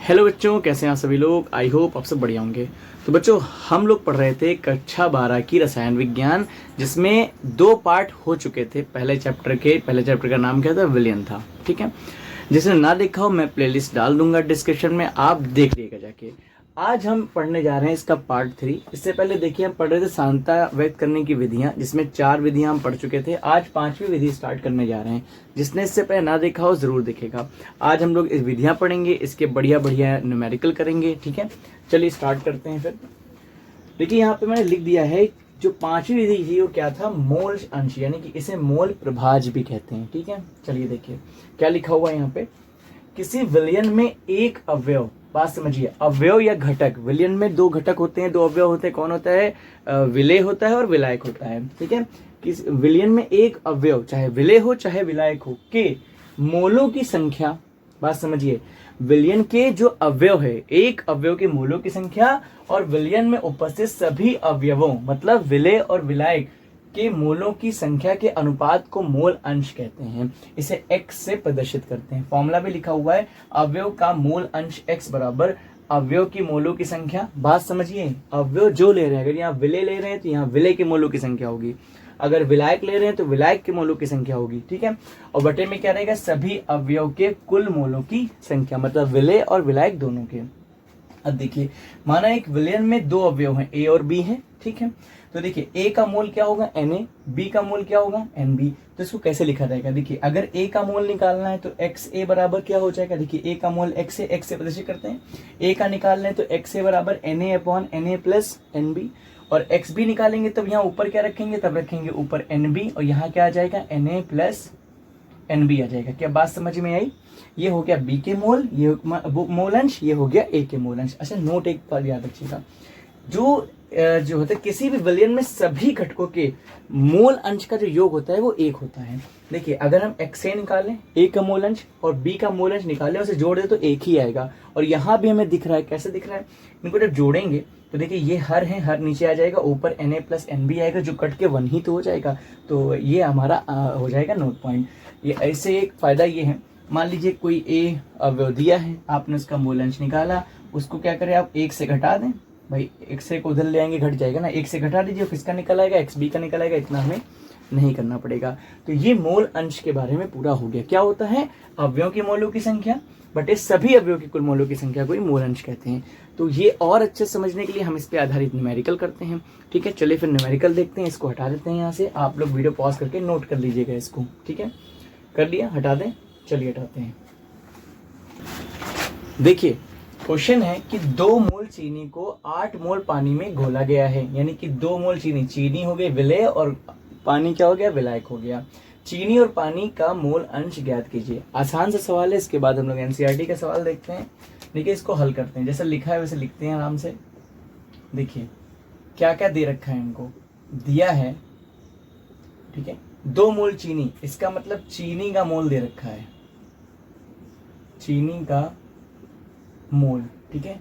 Hello बच्चों, कैसे हैं आप सभी लोग। आई होप आप सब बढ़िया होंगे। तो बच्चों, हम लोग पढ़ रहे थे कक्षा 12 की रसायन विज्ञान, जिसमें 2 पार्ट हो चुके थे। पहले चैप्टर का नाम क्या था? विलयन था। ठीक है, जिसने ना देखा हो मैं प्लेलिस्ट डाल दूंगा डिस्क्रिप्शन में, आप देख लीजिएगा जाके। आज हम पढ़ने जा रहे हैं इसका पार्ट 3। इससे पहले देखिए, हम पढ़ रहे थे सांद्रता व्यक्त करने की विधियां, जिसमें 4 विधियां हम पढ़ चुके थे। आज 5वीं विधि स्टार्ट करने जा रहे हैं। जिसने इससे पहले ना देखा हो जरूर देखेगा। आज हम लोग इस विधियां पढ़ेंगे, इसके बढ़िया बढ़िया न्यूमेरिकल करेंगे। ठीक है, चलिए स्टार्ट करते हैं फिर। देखिए, यहाँ पे मैंने लिख दिया है जो 5वीं विधि थी वो क्या था? मोल अंश, यानी कि इसे मोल प्रभाज भी कहते हैं। ठीक है, चलिए देखिए क्या लिखा हुआ है यहाँ पे। किसी विलयन में एक अवयव, बात समझिए, अवयव या घटक। विलयन में 2 घटक होते हैं, 2 अवयव होते हैं। कौन होता है? विलेय होता है और विलायक होता है। ठीक है, किस विलयन में एक अवयव, चाहे विलेय हो चाहे विलायक हो, के मोलों की संख्या, बात समझिए, विलयन के जो अवयव है, एक अवयव के मोलों की संख्या और विलयन में उपस्थित सभी अवयवों, मतलब विलेय और विलायक के मोलों की संख्या के अनुपात को मोल अंश कहते हैं। इसे x से प्रदर्शित करते हैं। फॉर्मूला भी लिखा हुआ है, अवयव का मोल अंश x बराबर अवयव की मोलों की संख्या। बात समझिए, अवयव जो ले रहे हैं, अगर यहाँ विलेय ले रहे हैं तो यहाँ विलेय के मोलों की संख्या होगी, अगर विलायक ले रहे हैं तो विलायक के मोलों की संख्या होगी। ठीक है, और बटे में क्या रहेगा? सभी अवयव के कुल मोलों की संख्या, मतलब विलेय और विलायक दोनों के। अब देखिए, माना एक विलयन में 2 अवयव हैं, ए और बी हैं। ठीक है, तो देखिए ए का मोल क्या होगा? Na, बी का मोल क्या होगा? Nb। तो इसको कैसे लिखा जाएगा? देखिए, अगर ए का मोल निकालना है तो XA बराबर क्या हो जाएगा? देखिए, ए का मोल x से प्रदर्शित करते हैं। ए का निकालना है तो XA बराबर Na प्लस Nb, और XB निकालेंगे तब यहाँ ऊपर क्या रखेंगे? तब रखेंगे ऊपर Nb, और यहाँ क्या आ जाएगा? Na प्लस Nb आ जाएगा। क्या बात समझ में आई? ये हो गया बी के मोल, ये मोल अंश, ये हो गया ए के मोल अंश। अच्छा, नोट एक बार याद रखिएगा, जो होता है किसी भी विलयन में सभी घटकों के मोल अंश का जो योग होता है वो 1 होता है। देखिए, अगर हम XA निकालें, ए का मोल अंश, और बी का मोल अंश निकालें, उसे जोड़ दे तो 1 ही आएगा। और यहाँ भी हमें दिख रहा है, कैसे दिख रहा है? इनको जब जोड़ेंगे तो देखिए, ये हर है, हर नीचे आ जाएगा, ऊपर Na प्लस Nb आएगा, जो कट के 1 ही तो हो जाएगा। तो ये हमारा हो जाएगा नोट पॉइंट। ये ऐसे एक फायदा ये है, मान लीजिए कोई ए अवयव दिया है, आपने उसका मोल अंश निकाला, उसको क्या करें आप? 1 से घटा दें। भाई XA को उधर ले आएंगे, घट जाएगा ना, 1 से घटा दीजिए, किसका निकल आएगा? XB का निकल आएगा। इतना हमें नहीं करना पड़ेगा। तो ये मोल अंश के बारे में पूरा हो गया। क्या होता है? अवयवों के मोलों की संख्या बटे सभी अवयवों की कुल मोलों की संख्या को ही मोल अंश कहते हैं। तो ये और अच्छे समझने के लिए हम इस पे आधारित न्यूमेरिकल करते हैं। ठीक है, चलिए फिर न्यूमेरिकल देखते हैं। इसको हटा देते हैं यहाँ से, आप लोग वीडियो पॉज करके नोट कर लीजिएगा इसको। ठीक है, कर लिया? हटा दें, चलिए हटाते हैं। देखिए, क्वेश्चन है कि 2 मोल चीनी को 8 मोल पानी में घोला गया है, यानी कि 2 मोल चीनी हो गई विलेय, और पानी क्या हो गया? विलायक हो गया। चीनी और पानी का मोल अंश ज्ञात कीजिए। आसान सा सवाल है, इसके बाद हम लोग एनसीईआरटी का सवाल देखते हैं। देखिए, इसको हल करते हैं, जैसा लिखा है वैसे लिखते हैं आराम से। देखिए क्या क्या दे रखा है, इनको दिया है। ठीक है, 2 मोल चीनी, इसका मतलब चीनी का मोल दे रखा है, चीनी का मोल। ठीक है,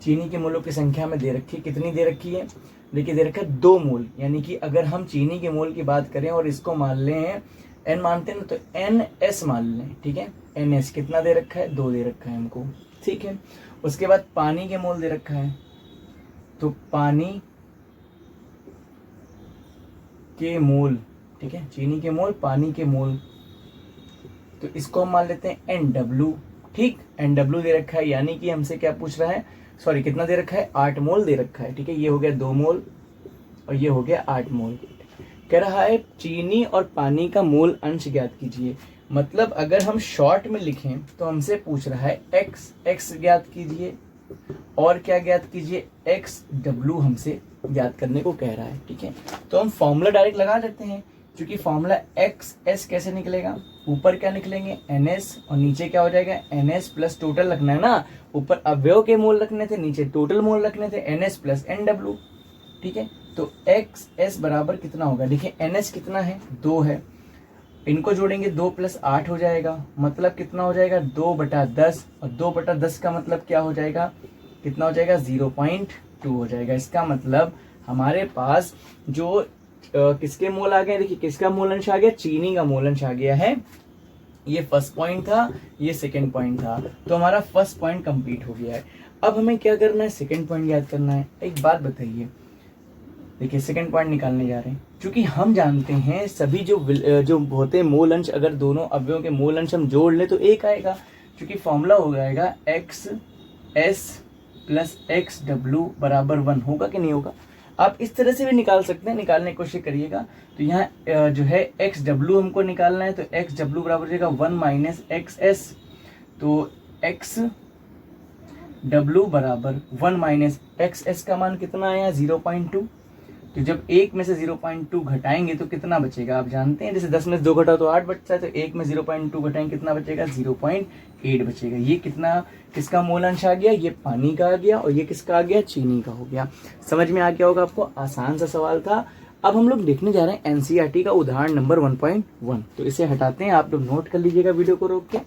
चीनी के मोलों की संख्या में दे रखी है। कितनी दे रखी है? देखिए, दे रखा है 2 मोल, यानी कि अगर हम चीनी के मोल की बात करें और इसको मान लें n मानते हैं ना, तो NS मान लें। ठीक है, NS कितना दे रखा है? 2 दे रखा है हमको। ठीक है, उसके बाद पानी के मोल दे रखा है, तो पानी के मोल, ठीक है, चीनी के मोल, पानी के मोल, तो इसको हम मान लेते हैं NW। ठीक, NW दे रखा है, यानी कि हमसे क्या पूछ रहा है? सॉरी, कितना दे रखा है? 8 मोल दे रखा है। ठीक है, ये हो गया 2 मोल और ये हो गया 8 मोल। कह रहा है चीनी और पानी का मोल अंश ज्ञात कीजिए। मतलब अगर हम शॉर्ट में लिखें तो हमसे पूछ रहा है x ज्ञात कीजिए, और क्या ज्ञात कीजिए? XW हमसे ज्ञात करने को कह रहा है। ठीक है, तो हम फॉर्मूला डायरेक्ट लगा देते हैं, क्योंकि फॉर्मूला XS कैसे निकलेगा? ऊपर क्या निकलेंगे? NS, और नीचे क्या हो जाएगा? NS प्लस टोटल रखना है ना, ऊपर अवयव के मोल रखने थे, नीचे टोटल मोल रखने थे, NS प्लस NW। ठीक है, तो XS बराबर कितना होगा? देखिए, NS कितना है? 2 है, इनको जोड़ेंगे 2 प्लस 8 हो जाएगा, मतलब कितना हो जाएगा? 2/10, और 2/10 का मतलब क्या हो जाएगा? कितना हो जाएगा? 0.2 हो जाएगा। इसका मतलब हमारे पास जो किसके मोल आ गए? देखिए, किसका मोल अंश आ गया? चीनी का मोल अंश आ गया है ये फर्स्ट पॉइंट था, ये सेकंड पॉइंट था, तो हमारा फर्स्ट पॉइंट कंप्लीट हो गया है। अब हमें क्या करना है, सेकंड पॉइंट याद करना है। एक बात बताइए, देखिए सेकंड पॉइंट निकालने जा रहे हैं, क्योंकि हम जानते हैं सभी जो होते हैं मोल अंश, अगर दोनों अवयवों के मोल अंश हम जोड़ लें तो एक आएगा, क्योंकि फॉर्मूला हो जाएगा x S plus x W बराबर 1, होगा कि नहीं होगा। आप इस तरह से भी निकाल सकते हैं, निकालने की कोशिश करिएगा। तो यहाँ जो है एक्स डब्ल्यू हमको निकालना है, तो एक्स डब्ल्यू बराबर हो जाएगा 1 माइनस एक्स एस। तो एक्स डब्ल्यू बराबर 1 माइनस एक्स एस का मान कितना आया, 0.2। तो जब एक में से 0.2 घटाएंगे तो कितना बचेगा, आप जानते हैं, जैसे 10 में से 2 घटाओ तो 8 बचता है, तो एक में 0.2 घटाएंगे कितना बचेगा, 0.8 बचेगा। ये कितना, किसका मोल अंश आ गया, ये पानी का आ गया, और ये किसका आ गया, चीनी का हो गया। समझ में आ गया होगा आपको, आसान सा सवाल था। अब हम लोग देखने जा रहे हैं एनसीईआरटी का उदाहरण नंबर 1.1। तो इसे हटाते हैं, आप लोग नोट कर लीजिएगा वीडियो को रोक के।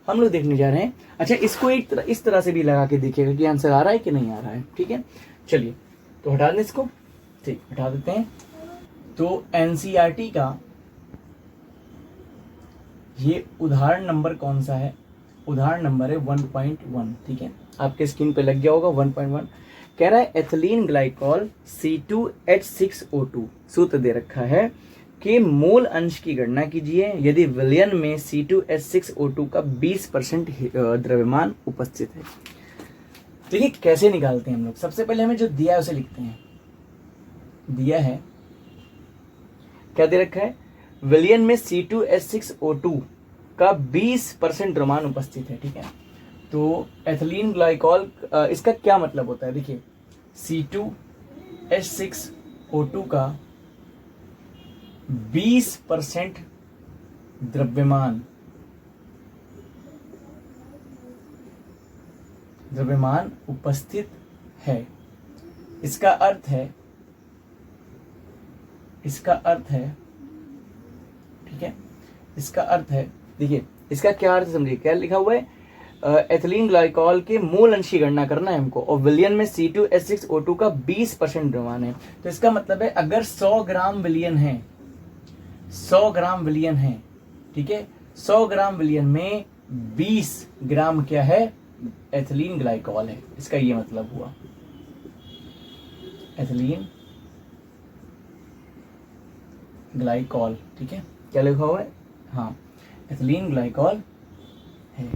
हम लोग देखने जा रहे हैं, अच्छा इसको इस तरह से भी लगा के देखिएगा कि आंसर आ रहा है कि नहीं आ रहा है, ठीक है। चलिए तो हटा दें इसको, ठीक हटा देते हैं। तो एनसीईआरटी का ये उदाहरण नंबर कौन सा है, उदाहरण नंबर है 1.1, ठीक है, आपके स्क्रीन पे लग गया होगा 1.1। कह रहा है एथिलीन ग्लाइकॉल C2H6O2 सूत्र दे रखा है कि मोल अंश की गणना कीजिए यदि विलयन में C2H6O2 का 20% द्रव्यमान उपस्थित है। देखिए कैसे निकालते हैं हम लोग, सबसे पहले हमें जो दिया है उसे लिखते हैं। दिया है, क्या दे रखा है, विलयन में C2H6O2 का 20% द्रव्यमान उपस्थित है, ठीक है। तो एथिलीन ग्लाइकॉल, इसका क्या मतलब होता है, देखिए C2H6O2 का 20% द्रव्यमान उपस्थित है। इसका अर्थ है, ठीक है, इसका अर्थ है, देखिए इसका क्या अर्थ समझिए, क्या लिखा हुआ है, एथिलीन ग्लाइकॉल के मोल अंश की गणना करना है हमको, और विलयन में C2H6O2 का 20% द्रव्यमान है। तो इसका मतलब है अगर 100 ग्राम विलयन है, 100 ग्राम विलयन है, ठीक है, 100 ग्राम विलयन में 20 ग्राम क्या है, एथिलीन ग्लाइकॉल है। इसका ये मतलब हुआ, एथिलीन ग्लाइकॉल, ठीक है, क्या लिखा हुआ है, हाँ एथिलीन ग्लाइकॉल है।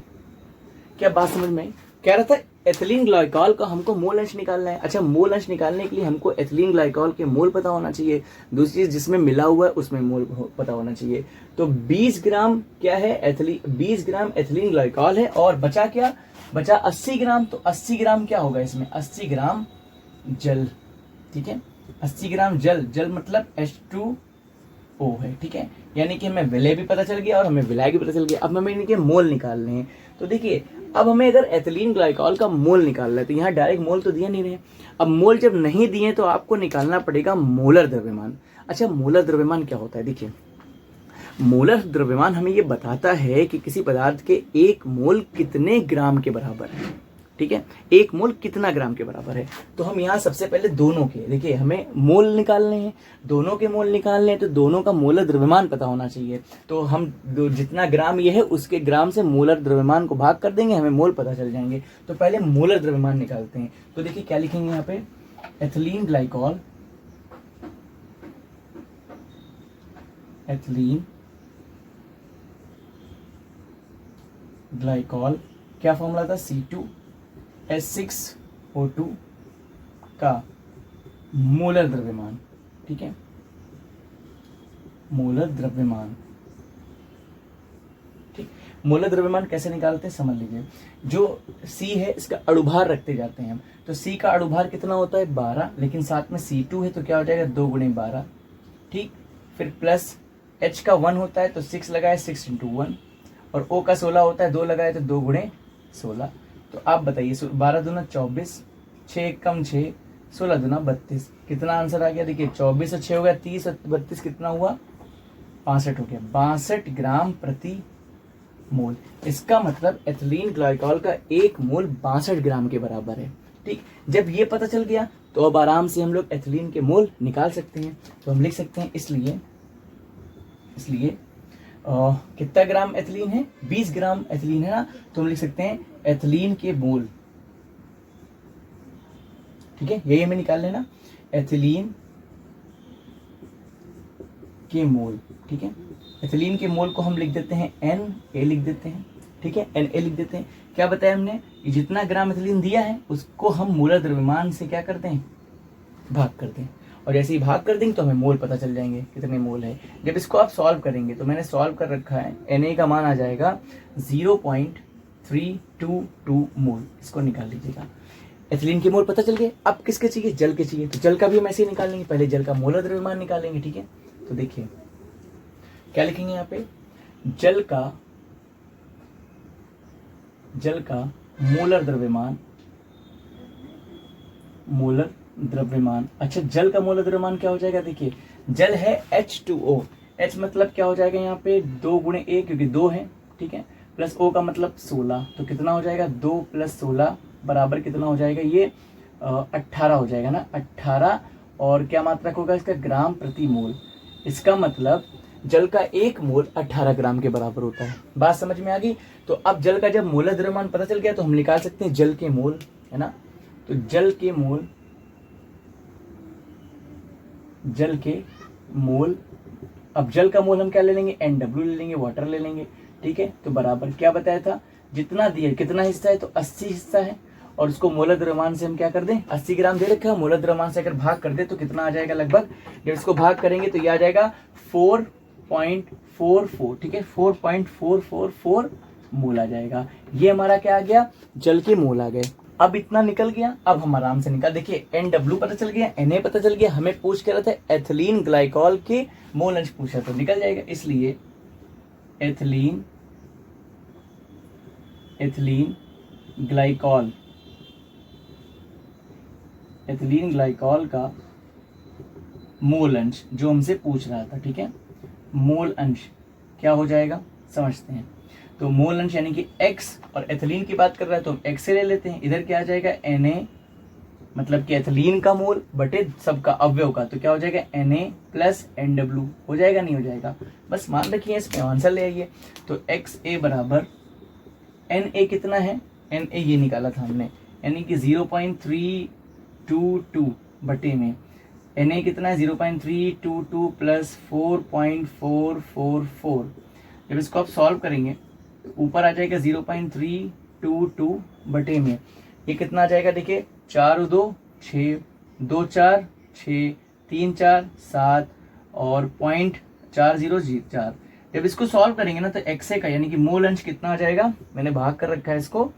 क्या बात समझ में आई? कह रहा था एथिलीन ग्लाइकॉल का हमको मोल अंश निकालना है। अच्छा, मोल अंश निकालने के लिए हमको एथिलीन ग्लाइकॉल के मोल पता होना चाहिए, दूसरी चीज जिसमें मिला हुआ है उसमें मोल पता होना चाहिए। तो 20 ग्राम क्या है, 20 ग्राम एथिलीन ग्लाइकॉल है, और बचा क्या, बचा 80 ग्राम। तो 80 ग्राम क्या होगा इसमें, 80 ग्राम जल, ठीक है, 80 ग्राम जल मतलब H2O है, ठीक है, यानी कि हमें विलय भी पता चल गया और हमें विलाय भी पता चल गया। अब हमें इनके मोल निकालने हैं। तो देखिए अब हमें अगर एथिलीन ग्लाइकॉल का मोल निकालना है तो यहाँ डायरेक्ट मोल तो दिया नहीं रहे। अब मोल जब नहीं दिए तो आपको निकालना पड़ेगा मोलर द्रव्यमान। अच्छा, मोलर द्रव्यमान क्या होता है, देखिए मोलर द्रव्यमान हमें ये बताता है कि किसी पदार्थ के एक मोल कितने ग्राम के बराबर है, ठीक है, एक मोल कितना ग्राम के बराबर है। तो हम यहाँ सबसे पहले दोनों के, देखिए हमें मोल निकालने हैं, दोनों के मोल निकालने हैं, तो दोनों का मोलर द्रव्यमान पता होना चाहिए। तो हम जितना ग्राम ये है उसके ग्राम से मोलर द्रव्यमान को भाग कर देंगे, हमें मोल पता चल जाएंगे। तो पहले मोलर द्रव्यमान निकालते हैं। तो देखिए क्या लिखेंगे यहाँ पे, एथिलीन ग्लाइकॉल, एथिलीन ग्लाइकॉल क्या फॉर्मूला था, C2H6O2 का मोलर द्रव्यमान, ठीक है, मोलर द्रव्यमान, ठीक। मोलर द्रव्यमान कैसे निकालते हैं समझ लीजिए। जो C है इसका अणुभार रखते जाते हैं हम, तो C का अणुभार कितना होता है 12, लेकिन साथ में C2 है तो क्या हो जाएगा 2 गुणे 12, ठीक। फिर प्लस H का 1 होता है तो 6 लगाए 6 × 1, और O का 16 होता है 2 लगाए तो 2 गुणे 16। तो आप बताइए 12 दूना 24, 6 कम 6, 16 दूना 32, कितना आंसर आ गया, देखिए 24 और 6 हो गया 30 और 32 कितना हुआ 65 हो गया, 62 ग्राम प्रति मोल। इसका मतलब एथिलीन ग्लाइकॉल का एक मोल 62 ग्राम के बराबर है, ठीक। जब ये पता चल गया तो अब आराम से हम लोग एथिलीन के मोल निकाल सकते हैं। तो हम लिख सकते हैं इसलिए कितना ग्राम एथिलीन है, 20 ग्राम एथिलीन है ना, तो हम लिख सकते हैं एथिलीन के मोल, ठीक है, यही हमें निकाल लेना, एथिलीन के मोल, ठीक है। एथिलीन के मोल को हम लिख देते हैं Na लिख देते हैं, ठीक है, Na लिख देते हैं। क्या बताया हमने, जितना ग्राम एथिलीन दिया है उसको हम मोलर द्रव्यमान से क्या करते हैं, भाग करते हैं, और जैसे ही भाग कर देंगे तो हमें मोल पता चल जाएंगे कितने मोल है। जब इसको आप सॉल्व करेंगे, तो मैंने सॉल्व कर रखा है, Na का मान आ जाएगा 0.322 मोल, इसको निकाल लीजिएगा। एथिलीन के मोल पता चल गए। अब किसके चाहिए, जल के चाहिए, तो जल का भी हम ऐसे ही निकाल लेंगे, पहले जल का मोलर द्रव्यमान निकालेंगे, ठीक है। तो देखिए क्या लिखेंगे यहाँ पे, जल का मोलर द्रव्यमान, अच्छा जल का मोलर द्रव्यमान क्या हो जाएगा, देखिए जल है H2O, H मतलब क्या हो जाएगा यहाँ पे 2 × 1 क्योंकि 2 है, ठीक है, प्लस O का मतलब 16, तो कितना हो जाएगा 2 + 16 बराबर कितना हो जाएगा, ये 18 हो जाएगा ना, 18, और क्या मात्रक होगा इसका, ग्राम प्रति मोल। इसका मतलब जल का 1 मोल 18 ग्राम के बराबर होता है। बात समझ में आ गई। तो अब जल का जब मोलर द्रव्यमान पता चल गया तो हम निकाल सकते हैं जल के मोल, है ना। तो जल के मोल, अब जल का मोल हम क्या ले लेंगे, NW ले लेंगे, वाटर ले लेंगे, ठीक है। तो बराबर क्या बताया था, जितना दिया कितना हिस्सा है, तो 80 हिस्सा है, और उसको मोलर द्रव्यमान से हम क्या कर दें, 80 ग्राम दे रखा है, मोलर द्रव्यमान से अगर भाग कर दे तो कितना आ जाएगा लगभग, जब इसको भाग करेंगे तो ये आ जाएगा 4.44, ठीक है, 4.444 मोल आ जाएगा। ये हमारा क्या आ गया, जल के मोल आ गए। अब इतना निकल गया, अब हम आराम से निकाल, देखिए NW पता चल गया, Na पता चल गया, हमें पूछ के रहा था एथिलीन ग्लाइकॉल के मोल अंश पूछा, तो निकल जाएगा। इसलिए एथिलीन ग्लाइकॉल का मोल अंश जो हमसे पूछ रहा था, ठीक है, मोल अंश क्या हो जाएगा समझते हैं। तो मोल अंश यानी कि X, और एथिलीन की बात कर रहा है तो हम X से ले लेते हैं। इधर क्या आ जाएगा Na, मतलब कि एथिलीन का मोल बटे सबका अवयव का, तो क्या हो जाएगा Na + NW, हो जाएगा नहीं हो जाएगा, बस मान रखिए, इसमें आंसर ले आइए। तो XA बराबर Na कितना है, Na ये निकाला था हमने, यानी कि 0.322 बटे में Na कितना है 0.322 + 4.444। जब इसको आप सॉल्व करेंगे तो ऊपर आ जाएगा 0.322 बटे में, ये कितना आ जाएगा, देखिए 4 2 6, 2 4 6, 3 4 7 और 0.4004। जब इसको सॉल्व करेंगे ना तो XA का यानी कि मोल अंश कितना आ जाएगा, मैंने भाग कर रखा है इसको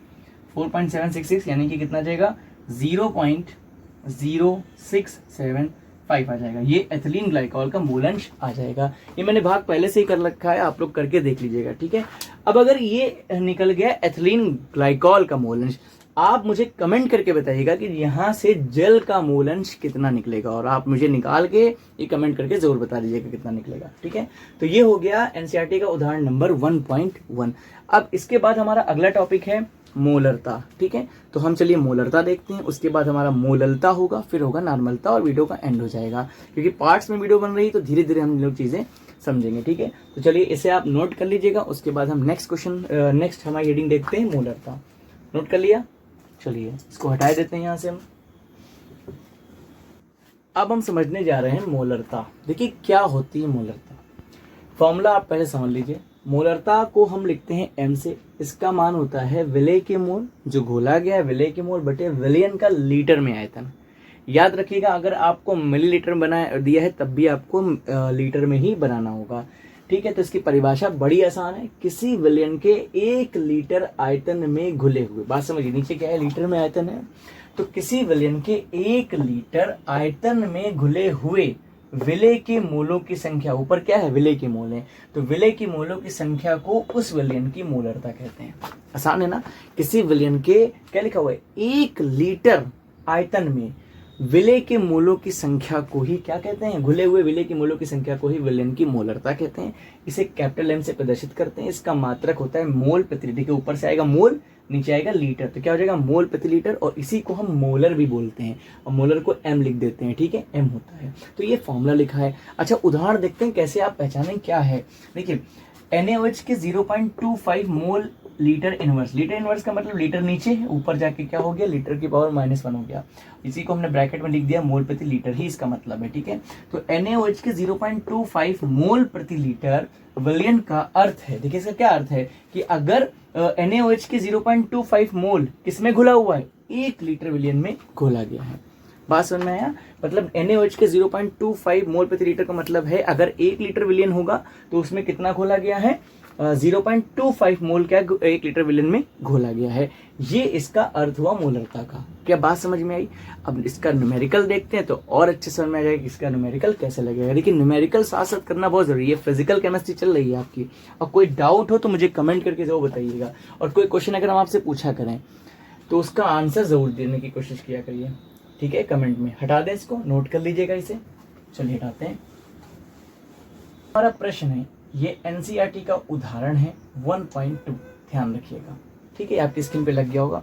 4.766, यानी कि कितना आ जाएगा 0.0675 आ जाएगा। ये एथिलीन ग्लाइकॉल का मोल अंश आ जाएगा। ये मैंने भाग पहले से ही कर रखा है, आप लोग करके देख लीजिएगा, ठीक है। अब अगर ये निकल गया एथिलीन ग्लाइकॉल का मोल अंश, आप मुझे कमेंट करके बताइएगा कि यहाँ से जल का मोल अंश कितना निकलेगा, और आप मुझे निकाल के ये कमेंट करके जरूर बता दीजिएगा कितना निकलेगा, ठीक है। तो ये हो गया एनसीईआरटी का उदाहरण नंबर 1.1। अब इसके बाद हमारा अगला टॉपिक है मोलरता, ठीक है। तो हम चलिए मोलरता देखते हैं, उसके बाद हमारा मोललता होगा, फिर होगा नॉर्मलता, और वीडियो का एंड हो जाएगा, क्योंकि पार्ट्स में वीडियो बन रही है तो धीरे धीरे हम लोग चीजें समझेंगे, ठीक है। तो चलिए इसे आप नोट कर लीजिएगा, उसके बाद हम नेक्स्ट हमारी हेडिंग देखते हैं मोलरता। नोट कर लिया, चलिए इसको हटा देते हैं यहाँ से हम। अब हम समझने जा रहे हैं मोलरता। देखिए क्या होती है मोलरता, फॉर्मूला आप पहले समझ लीजिए। मोलरता को हम लिखते हैं M से, इसका मान होता है विलेय के मोल, जो घोला गया है विलेय के मोल बटे विलयन का लीटर में आयतन। याद रखिएगा, अगर आपको मिलीलीटर बनाया दिया है तब भी आपको लीटर में ही बनाना होगा, ठीक है। तो इसकी परिभाषा बड़ी आसान है, किसी विलयन के 1 लीटर आयतन में घुले हुए, बात समझिए, नीचे क्या है लीटर में आयतन है, तो किसी विलयन के 1 लीटर आयतन में घुले हुए विलेय के मोलों की संख्या, ऊपर क्या है विलेय के मोल है, तो विलेय की मोलों की संख्या को उस विलयन की मोलरता कहते हैं। आसान है ना, किसी विलयन के क्या लिखा हुआ है 1 लीटर आयतन में विलेय के मोलों की संख्या को ही क्या कहते हैं, घुले हुए विलेय के मोलों की संख्या को ही विलयन की मोलरता कहते हैं। इसे कैपिटल M से प्रदर्शित करते हैं। इसका मात्रक होता है मोल प्रति लीटर, के ऊपर से आएगा मोल, नीचे आएगा लीटर, तो क्या हो जाएगा मोल प्रति लीटर, और इसी को हम मोलर भी बोलते हैं, और मोलर को M लिख देते हैं, ठीक है, M होता है। तो ये फॉर्मूला लिखा है। अच्छा उदाहरण देखते हैं कैसे आप पहचानें क्या है। देखिए NaOH के 0.25 mole litre inverse, litre inverse का मतलब लीटर नीचे, ऊपर जाके क्या हो गया, लीटर की पावर -1 हो गया। इसी को हमने ब्रैकेट में लिख दिया मोल प्रति लीटर ही इसका मतलब है, ठीक है। तो NaOH के 0.25 मोल प्रति लीटर विलयन का अर्थ है, देखिए इसका क्या अर्थ है कि अगर NaOH के 0.25 मोल किसमें घुला हुआ है, 1 लीटर विलयन में घोला गया है। बात समझ में आया? मतलब NaOH के 0.25 मोल प्रति लीटर का मतलब है अगर 1 लीटर विलयन होगा तो उसमें कितना घोला गया है, 0.25 मोल क्या 1 लीटर विलयन में घोला गया है। ये इसका अर्थ हुआ मोलरता का। क्या बात समझ में आई? अब इसका न्यूमेरिकल देखते हैं तो और अच्छे समझ में आ जाएगा कि इसका न्यूमेरिकल कैसे लगेगा। लेकिन न्यूमेरिकल साथ साथ करना बहुत जरूरी है, फिजिकल केमिस्ट्री चल रही है आपकी। और कोई डाउट हो तो मुझे कमेंट करके जरूर बताइएगा, और कोई क्वेश्चन अगर हम आपसे पूछा करें तो उसका आंसर जरूर देने की कोशिश किया करिए, ठीक है। कमेंट में हटा दें, इसको नोट कर लीजिएगा इसे। चलिए हटाते हैं। हमारा प्रश्न है, ये एनसीईआरटी का उदाहरण है 1.2, ध्यान रखिएगा, ठीक है। आपकी स्क्रीन पे लग गया होगा,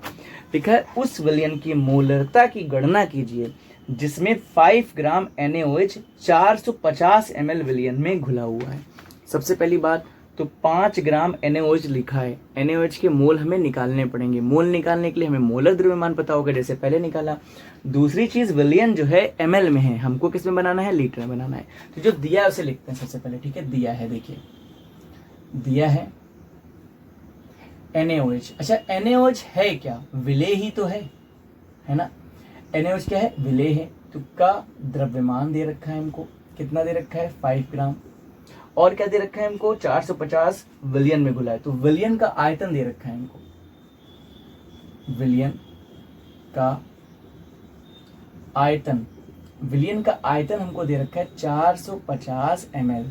लिखा है उस विलयन की मोलरता की गणना कीजिए जिसमें 5 ग्राम NaOH 450 ml विलयन में घुला हुआ है। सबसे पहली बात तो 5 ग्राम NaOH लिखा है, NaOH के मोल हमें निकालने पड़ेंगे। मोल निकालने के लिए हमें मोलर द्रव्यमान पता होगा, जैसे पहले निकाला। दूसरी चीज विलयन जो है ml में है, हमको किस में बनाना है, लीटर में बनाना है। तो जो दिया है उसे लिखते हैं सबसे पहले, ठीक है। दिया है, देखिए दिया है NaOH। अच्छा NaOH है क्या, विलेय ही तो है ना। NaOH क्या है, विलेय है। तो का द्रव्यमान दे रखा है हमको, कितना दे रखा है, 5 ग्राम। और क्या दे रखा है हमको, 450 विलयन में घुला है। तो विलयन का आयतन दे रखा है हमको, विलयन का आयतन, विलयन का आयतन हमको दे रखा है 450 ml,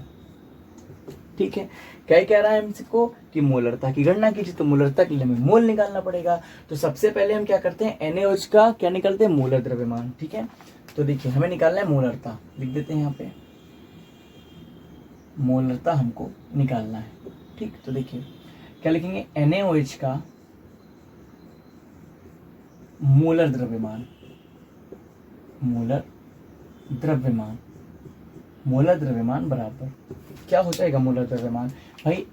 ठीक है। क्या कह रहा है हमको कि मोलरता की गणना कीजिए, तो मोलरता के लिए हमें मोल निकालना पड़ेगा। तो सबसे पहले हम क्या करते हैं, NaOH का क्या निकालते हैं, मोलर द्रव्यमान, ठीक है। तो देखिए हमें निकालना है मोलरता, लिख देते हैं यहाँ पे, मोलरता हमको निकालना है, ठीक। तो देखिए क्या लिखेंगे, NaOH का मोलर द्रव्यमान, मोलर द्रव्यमान, मोलर द्रव्यमान बराबर क्या हो जाएगा, मोलर द्रव्यमान भाई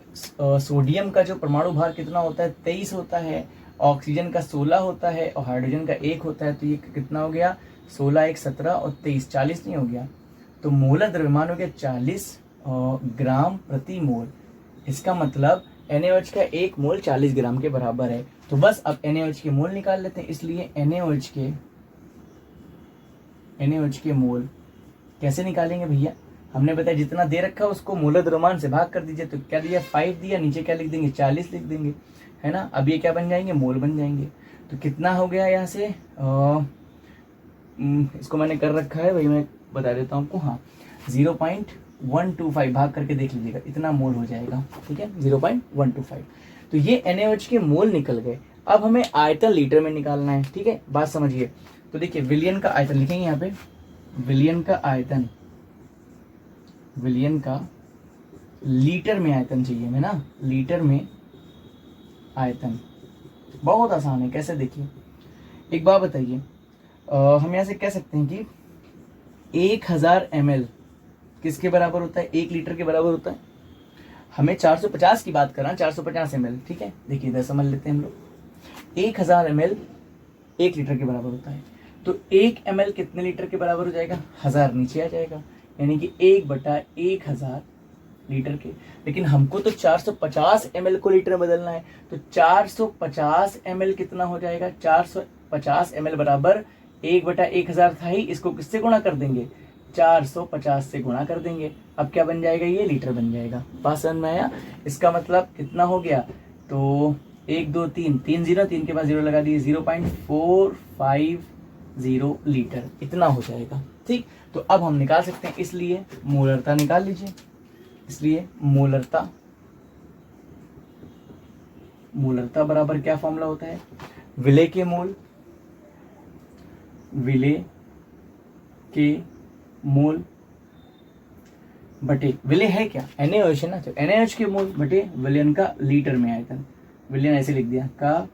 सोडियम का जो परमाणु भार कितना होता है, 23 होता है, ऑक्सीजन का 16 होता है और हाइड्रोजन का 1 होता है। तो ये कितना हो गया, 16 1 17 और 23 40 नहीं हो गया। तो मोलर द्रव्यमान हो गया 40 ग्राम प्रति मोल। इसका मतलब NaOH का 1 मोल 40 ग्राम के बराबर है। तो बस अब NaOH के मोल निकाल लेते हैं। इसलिए NaOH के मोल कैसे निकालेंगे भैया, हमने बताया जितना दे रखा है उसको मोलर द्रव्यमान से भाग कर दीजिए। तो क्या दिया, 5 दिया, नीचे क्या लिख देंगे, 40 लिख देंगे, है ना। अब ये क्या बन जाएंगे, मोल बन जाएंगे। तो कितना हो गया यहाँ से, इसको मैंने कर रखा है भाई, मैं बता देता हूँ आपको, हाँ 0.125 भाग करके देख लीजिएगा, इतना मोल हो जाएगा, ठीक है 0.125। तो ये NaOH के मोल निकल गए। अब हमें आयतन लीटर में निकालना है, ठीक है, बात समझिए। तो देखिए विलयन का आयतन लिखेंगे यहाँ पे, विलयन का आयतन, विलयन का लीटर में आयतन चाहिए हमें ना, लीटर में आयतन। बहुत आसान है, कैसे देखिए, एक बात बताइए, हम यहाँ से कह सकते हैं कि 1000 ml किसके बराबर होता है, 1 लीटर के बराबर होता है। हमें 450 की बात करना, 450 ml, ठीक है। देखिए इधर समझ लेते हैं हम लोग, 1000 ml 1 लीटर के बराबर होता है। तो 1 ml कितने लीटर के बराबर हो जाएगा, 1000 नीचे आ जाएगा, यानी कि 1/1000 लीटर के। लेकिन हमको तो 450 ml को लीटर में बदलना है। तो 450 ml कितना हो जाएगा, 450 ml बराबर 1/1000 था ही, इसको किससे गुणा कर देंगे, 450 से गुणा कर देंगे। अब क्या बन जाएगा, ये लीटर बन जाएगा। बात समझ में आया। इसका मतलब कितना हो गया, तो 1 2 3 3 0, 3 के बाद 0 लगा दिए, 0.450 लीटर, इतना हो जाएगा, ठीक। तो अब हम निकाल सकते हैं, इसलिए मोलरता निकाल लीजिए। इसलिए मोलरता, मोलरता बराबर क्या फॉर्मूला होता है, विलेय के मोल, विलेय के मोल बटे, विलेय है क्या, NaOH है ना, तो NaOH के मोल बटे विलयन का लीटर में आयतन। विलयन ऐसे लिख दिया, का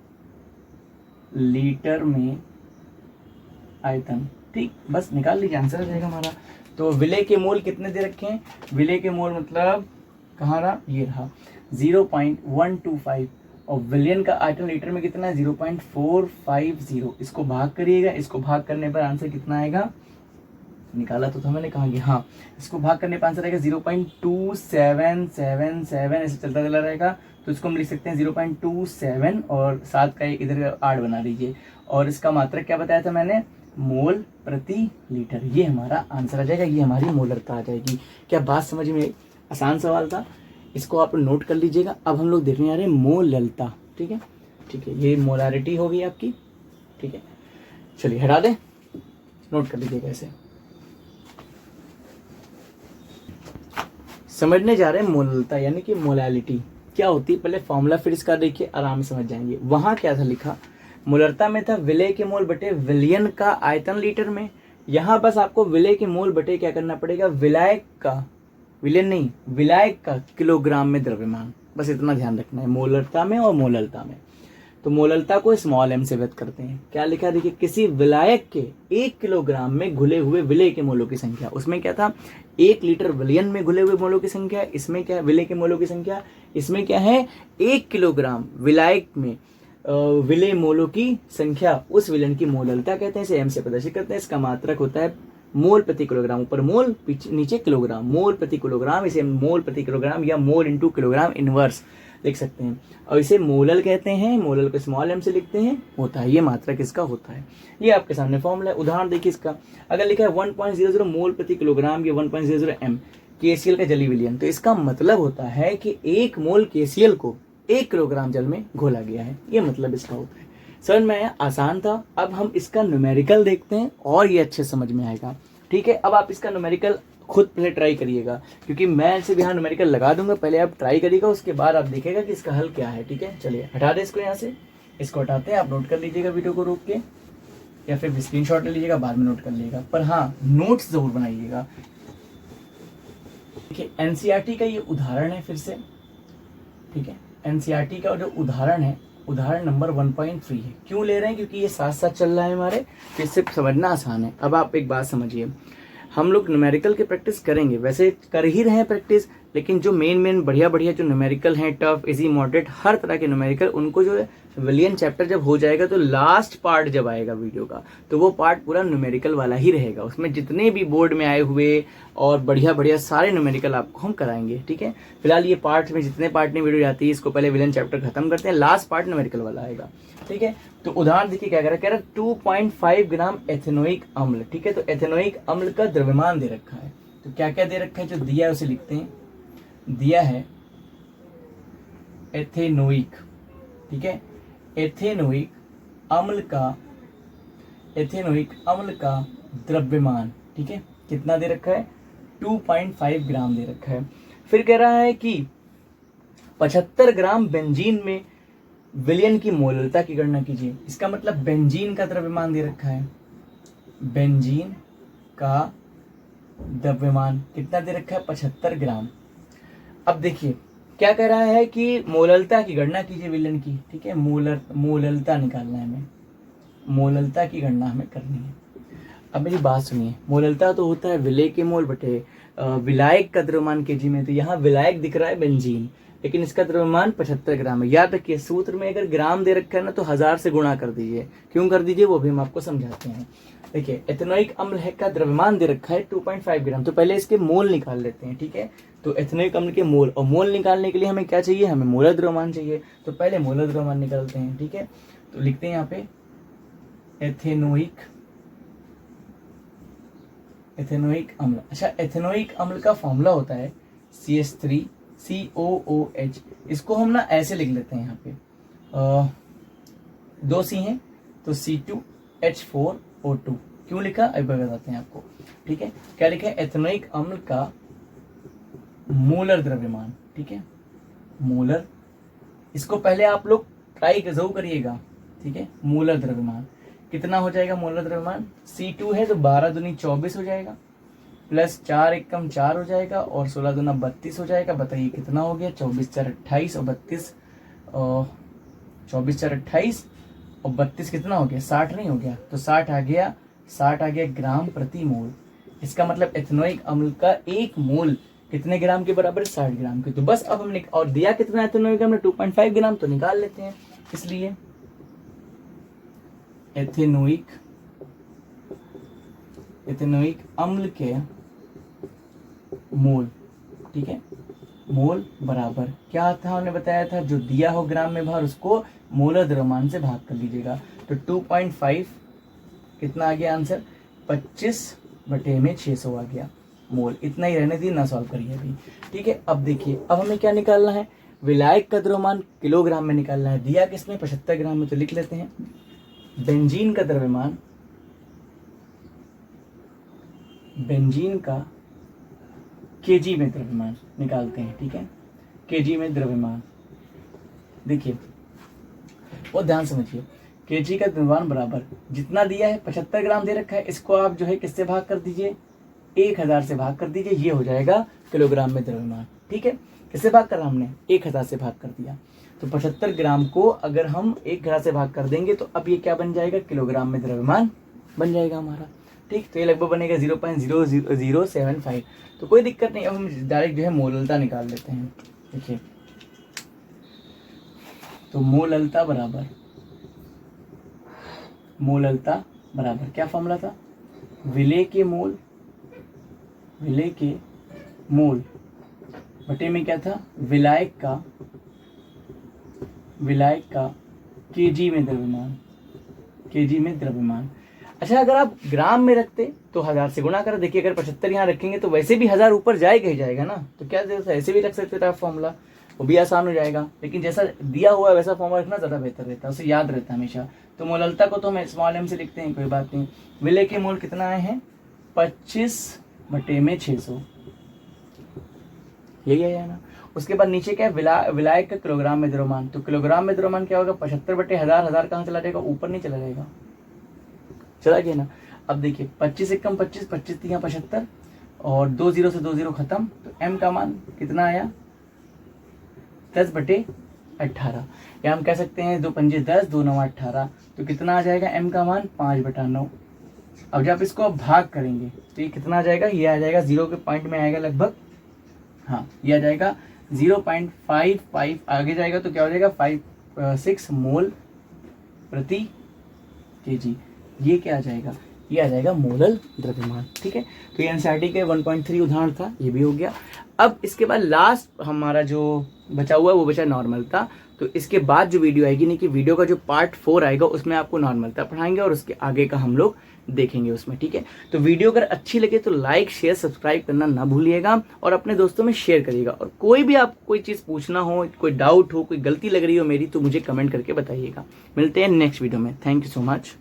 लीटर में आयतन, ठीक। बस निकाल लीजिए, आंसर आ जाएगा हमारा। तो विलेय के मोल कितने दे रखे हैं, विलेय के मोल मतलब कहाँ रहा, ये रहा 0.125 और विलियन का आयतन लीटर में कितना है 0.450। इसको भाग करिएगा, इसको भाग करने पर आंसर कितना आएगा, निकाला तो था मैंने, कहाँ गया, हाँ, इसको भाग करने पर आंसर आएगा 0.2777, ऐसे चलता चला रहेगा। तो इसको हम लिख सकते हैं 0.27 और 7 का एक इधर 8 बना दीजिए, और इसका मात्रक क्या बताया था मैंने, मोल प्रति लीटर। ये हमारा आंसर आ जाएगा, ये हमारी मोलरता आ जाएगी। क्या बात समझ में? आसान सवाल था, इसको आप नोट कर लीजिएगा। अब हम लोग देखने आ रहे हैं मोललता। ठीक है, ठीक है, ये मोलारिटी होगी आपकी। ठीक है, चलिए हटा दें, नोट कर लीजिएगा ऐसे। समझने जा रहे हैं मोललता यानी कि मोलालिटी क्या होती है। पहले फॉर्मूला फिर इसका देखिए, आराम से समझ जाएंगे। वहां क्या था लिखा, मोलरता में था विलय के मोल बटे विलियन का आयतन लीटर में। यहाँ बस आपको विलय के मोल बटे क्या करना पड़ेगा, विलायक का, विलियन नहीं, विलायक का किलोग्राम में द्रव्यमान, बस इतना ध्यान रखना है मोलरता में और मोललता में। तो मोललता को स्मॉल एम से व्यक्त करते हैं। क्या लिखा देखिए, किसी विलायक के 1 किलोग्राम में घुले हुए विलय के मोलों की संख्या। उसमें क्या था, 1 लीटर विलियन में घुले हुए मोलों की संख्या। इसमें क्या है, विलय के मोलों की संख्या। इसमें क्या है, 1 किलोग्राम विलायक में विलय मोलों की संख्या, उस विलयन की मोललता कहते हैं। इसे एम से प्रदर्शित करते हैं। इसका मात्रक होता है मोल प्रति किलोग्राम, ऊपर मोल नीचे किलोग्राम, मोल प्रति किलोग्राम। इसे मोल प्रति किलोग्राम या मोल इंटू किलोग्राम इनवर्स लिख सकते हैं। और इसे मोलल कहते हैं, मोलल को स्मॉल एम से लिखते हैं, होता है, ये मात्रक इसका होता है। ये आपके सामने फॉर्मूला है। उदाहरण देखिए इसका, अगर लिखा है 1.00 मोल प्रति किलोग्राम या 1.00 एम KCl का जलीय विलयन, तो इसका मतलब होता है कि 1 मोल KCl को 1 किलोग्राम जल में घोला गया है। ये मतलब इसका होता है। समझ में आया, आसान था। अब हम इसका न्यूमेरिकल देखते हैं और ये अच्छे समझ में आएगा। ठीक है, अब आप इसका न्यूमेरिकल खुद पहले ट्राई करिएगा, क्योंकि मैं सिर्फ यहाँ न्यूमेरिकल लगा दूंगा, पहले आप ट्राई करिएगा, उसके बाद आप देखिएगा कि इसका हल क्या है। ठीक है, चलिए हटा दें इसको, यहाँ से इसको हटाते हैं। आप नोट कर लीजिएगा वीडियो को रोक के, या फिर स्क्रीनशॉट ले लीजिएगा, बाद में नोट कर लीजिएगा, पर हाँ नोट्स जरूर बनाइएगा। ठीक है, एनसीईआरटी का ये उदाहरण है फिर से। ठीक है, एनसीईआरटी का जो उदाहरण है, उदाहरण नंबर 1.3 है। क्यों ले रहे हैं, क्योंकि ये साथ साथ चल रहा है हमारे, तो इससे समझना आसान है। अब आप एक बात समझिए, हम लोग न्यूमेरिकल की प्रैक्टिस करेंगे, वैसे कर ही रहे हैं प्रैक्टिस, लेकिन जो मेन बढ़िया जो न्यूमेरिकल हैं, टफ, इजी, मॉडरेट, हर तरह के न्यूमेरिकल, उनको जो है विलियन चैप्टर जब हो जाएगा, तो लास्ट पार्ट जब आएगा वीडियो का, तो वो पार्ट पूरा न्यूमेरिकल वाला ही रहेगा। उसमें जितने भी बोर्ड में आए हुए और बढ़िया सारे न्यूमेरिकल आपको हम कराएंगे। ठीक है, फिलहाल ये पार्ट में जितने पार्ट में वीडियो जाती है, इसको पहले विलियन चैप्टर खत्म करते हैं, लास्ट पार्ट न्यूमेरिकल वाला आएगा। ठीक है, तो उदाहरण देखिए क्या कह रहा है 2.5 ग्राम एथेनोइक अम्ल। ठीक है, तो एथेनोइक अम्ल का द्रव्यमान दे रखा है। तो क्या क्या दे रखा है, जो दिया है उसे लिखते हैं। दिया है एथेनोइक, ठीक है, एथेनोइक अम्ल का द्रव्यमान, ठीक है, कितना दे रखा है, 2.5 ग्राम दे रखा है। फिर कह रहा है कि 75 ग्राम बेंजीन में विलयन की मोललता की गणना कीजिए। इसका मतलब बेंजीन का द्रव्यमान दे रखा है, बेंजीन का द्रव्यमान कितना दे रखा है, 75 ग्राम। अब देखिए क्या कह रहा है कि मोललता की गणना कीजिए विलयन की। ठीक है, मोललता निकालना है हमें, मोललता की गणना हमें करनी है। अब मेरी बात सुनिए, मोललता तो होता है विलय के मोल बटे विलायक का द्रव्यमान केजी में। तो यहाँ विलायक दिख रहा है बेंजीन, लेकिन इसका द्रव्यमान 75 ग्राम है। याद रखिए, सूत्र में अगर ग्राम दे रखा है ना, तो 1000 से गुणा कर दीजिए। क्यों कर दीजिए, वो भी हम आपको समझाते हैं। देखिए, एथेनोइक अम्ल है का द्रव्यमान दे रखा है 2.5 ग्राम, तो पहले इसके मोल निकाल लेते हैं। ठीक है, तो एथेनोइक अम्ल के मोल, और मोल निकालने के लिए हमें क्या चाहिए, हमें मोलर द्रव्यमान चाहिए। तो पहले मोलर द्रव्यमान निकालते हैं। ठीक है, तो लिखते हैं यहाँ पे एथेनोइक अम्ल। अच्छा, एथेनोइक अम्ल का फॉर्मूला होता है CH3COOH। इसको हम ना ऐसे लिख लेते हैं, यहाँ पे 2 C हैं, तो C2H4O2। क्यों लिखा, अभी बताते हैं आपको। ठीक है, क्या लिखा है, एथेनोइक अम्ल का मोलर द्रव्यमान। ठीक है, मोलर, इसको पहले आप लोग ट्राई जरूर करिएगा। ठीक है, मोलर द्रव्यमान कितना हो जाएगा, मोलर द्रव्यमान C2 है तो 12 दूनी 24 हो जाएगा, प्लस 4 एकम 4 हो जाएगा, और 16 दूना 32 हो जाएगा। बताइए कितना हो गया, 24 4 28 और 32, 24 4 28 और 32 कितना हो गया, 60 नहीं हो गया, तो 60 आ गया ग्राम प्रति मोल। इसका मतलब एथेनोइक अम्ल का 1 मोल कितने ग्राम के बराबर? 60 ग्राम के। तो बस अब हमने, और दिया कितना है एथेनोइक हमने 2.5 ग्राम, तो निकाल लेते हैं। इसलिए एथेनोइक अम्ल के मोल, ठीक है, मोल बराबर क्या था हमने बताया था, जो दिया हो ग्राम में भार उसको मोलर द्रव्यमान से भाग कर लीजिएगा। तो 2.5 कितना आ गया आंसर? 25/600 आ गया मोल। इतना ही रहने दीजिए, ना सॉल्व करिए अभी, ठीक है। अब देखिए, अब हमें क्या निकालना है? विलायक का द्रव्यमान किलोग्राम में निकालना है। दिया किसने? 75 ग्राम में। तो लिख लेते हैं बेंजीन का द्रव्यमान, बेंजीन का केजी में द्रव्यमान निकालते हैं, ठीक है, केजी में द्रव्यमान। देखिए और ध्यान समझिए, केजी का द्रव्यमान बराबर जितना दिया है 75 ग्राम दे रखा है, इसको आप जो है किससे भाग कर दीजिए? 1000 से भाग कर दीजिए, ये हो जाएगा किलोग्राम में द्रव्यमान, ठीक है। किससे भाग करा हमने? 1000 से भाग कर दिया। तो 75 ग्राम को अगर हम 1000 से भाग कर देंगे तो अब ये क्या बन जाएगा? किलोग्राम में द्रव्यमान बन जाएगा हमारा, ठीक। तो ये लगभग बनेगा 0.0075। तो कोई दिक्कत नहीं, अब हम डायरेक्ट जो है मोललता निकाल लेते हैं। देखिए, तो मोललता बराबर क्या फॉर्मूला था? विलेय के मोल बटे में क्या था? विलायक का केजी में द्रव्यमान। अच्छा, अगर आप ग्राम में रखते तो 1000 से गुणा कर। देखिए, अगर 75 यहाँ रखेंगे तो वैसे भी 1000 ऊपर जाएगा ही जाएगा ना, तो क्या जरूरत है? ऐसे भी रख सकते थे आप फॉर्मूला, वो भी आसान हो जाएगा। लेकिन जैसा दिया हुआ है वैसा फॉर्मूला रखना ज़्यादा बेहतर रहता है, उसे याद रहता है हमेशा। तो मोललता को तो हम स्मॉल m से लिखते हैं, कोई बात नहीं। विलेय के मोल कितना आए हैं? 25/600, यही है ना। उसके बाद नीचे क्या है? विलायक का किलोग्राम में द्रव्यमान। तो किलोग्राम में द्रव्यमान क्या होगा? 75/1000। 1000 कहाँ चला जाएगा? ऊपर नहीं चला जाएगा, चला गया ना। अब देखिए, 25 एकम 25, 25 3 75, और 2 0 से 2 0 खत्म। तो m का मान कितना आया? 10/18, या हम कह सकते हैं 2 पंजे 10, 2 9 18। तो कितना आ जाएगा m का मान? 5/9। अब जब इसको आप भाग करेंगे तो ये कितना आ जाएगा? ये आ जाएगा 0 के पॉइंट में आएगा लगभग, हाँ ये आ जाएगा 0.55, आगे जाएगा तो क्या हो जाएगा? 6 मोल प्रति केजी। ये क्या आ जाएगा? ये आ जाएगा मोलल द्रव्यमान, ठीक है। तो ये एनसीईआरटी के 1.3 उदाहरण था, ये भी हो गया। अब इसके बाद लास्ट हमारा जो बचा हुआ है वो बचा नॉर्मलता। तो इसके बाद जो वीडियो आएगी, नहीं कि वीडियो का जो पार्ट 4 आएगा उसमें आपको नॉर्मलता पढ़ाएंगे और उसके आगे का हम लोग देखेंगे उसमें, ठीक है। तो वीडियो अगर अच्छी लगे तो लाइक शेयर सब्सक्राइब करना ना भूलिएगा और अपने दोस्तों में शेयर करिएगा। और कोई भी आप कोई चीज़ पूछना हो, कोई डाउट हो, कोई गलती लग रही हो मेरी, तो मुझे कमेंट करके बताइएगा। मिलते हैं नेक्स्ट वीडियो में। Thank you so much.